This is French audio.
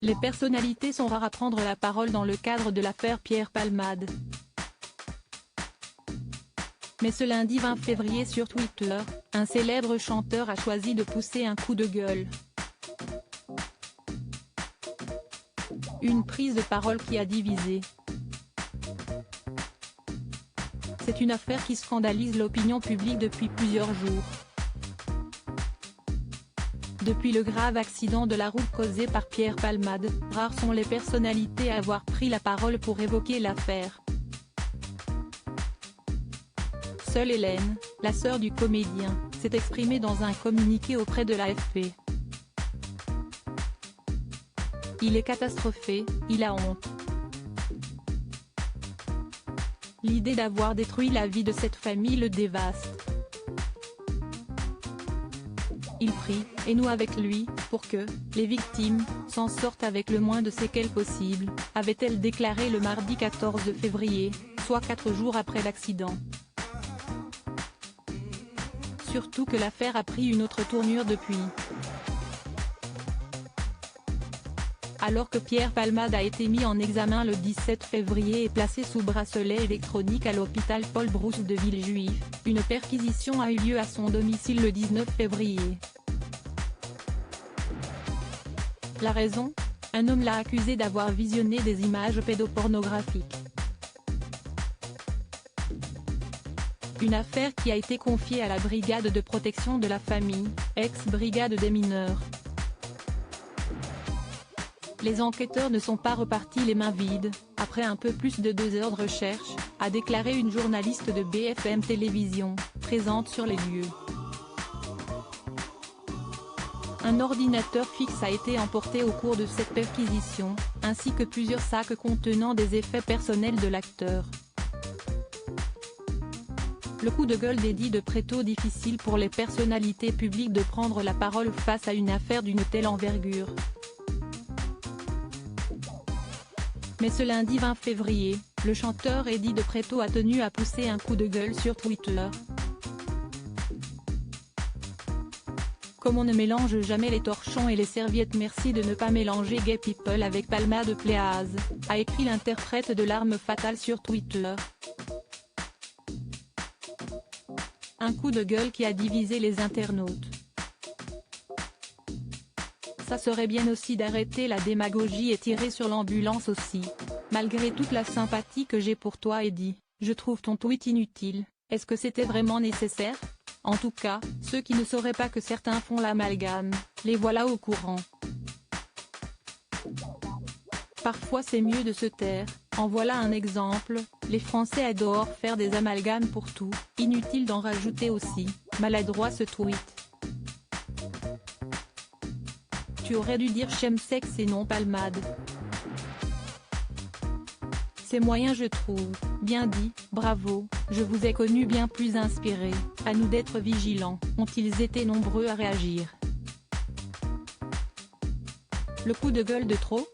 Les personnalités sont rares à prendre la parole dans le cadre de l'affaire Pierre Palmade. Mais ce lundi 20 février sur Twitter, un célèbre chanteur a choisi de pousser un coup de gueule. Une prise de parole qui a divisé. C'est une affaire qui scandalise l'opinion publique depuis plusieurs jours. Depuis le grave accident de la route causé par Pierre Palmade, rares sont les personnalités à avoir pris la parole pour évoquer l'affaire. Seule Hélène, la sœur du comédien, s'est exprimée dans un communiqué auprès de l'AFP. Il est catastrophé, il a honte. L'idée d'avoir détruit la vie de cette famille le dévaste. Il prie, et nous avec lui, pour que « les victimes s'en sortent avec le moins de séquelles possible », avait-elle déclaré le mardi 14 février, soit 4 jours après l'accident. Surtout que l'affaire a pris une autre tournure depuis. Alors que Pierre Palmade a été mis en examen le 17 février et placé sous bracelet électronique à l'hôpital Paul Brousse de Villejuif, une perquisition a eu lieu à son domicile le 19 février. La raison ? Un homme l'a accusé d'avoir visionné des images pédopornographiques. Une affaire qui a été confiée à la brigade de protection de la famille, ex-brigade des mineurs. Les enquêteurs ne sont pas repartis les mains vides, après un peu plus de 2 heures de recherche, a déclaré une journaliste de BFM Télévision, présente sur les lieux. Un ordinateur fixe a été emporté au cours de cette perquisition, ainsi que plusieurs sacs contenant des effets personnels de l'acteur. Le coup de gueule d'Eddie de Pretto. Difficile pour les personnalités publiques de prendre la parole face à une affaire d'une telle envergure. Mais ce lundi 20 février, le chanteur Eddie de Pretto a tenu à pousser un coup de gueule sur Twitter. Comme on ne mélange jamais les torchons et les serviettes, merci de ne pas mélanger Gay People avec Palmade Please, a écrit l'interprète de L'arme fatale sur Twitter. Un coup de gueule qui a divisé les internautes. Ça serait bien aussi d'arrêter la démagogie et tirer sur l'ambulance aussi. Malgré toute la sympathie que j'ai pour toi Eddie, je trouve ton tweet inutile. Est-ce que c'était vraiment nécessaire ? En tout cas, ceux qui ne sauraient pas que certains font l'amalgame, les voilà au courant. Parfois c'est mieux de se taire, en voilà un exemple, les Français adorent faire des amalgames pour tout, inutile d'en rajouter aussi, maladroit ce tweet. Tu aurais dû dire chemsex et non Palmade. C'est moyen je trouve, bien dit, bravo, je vous ai connu bien plus inspiré, à nous d'être vigilants, ont-ils été nombreux à réagir. Le coup de gueule de trop ?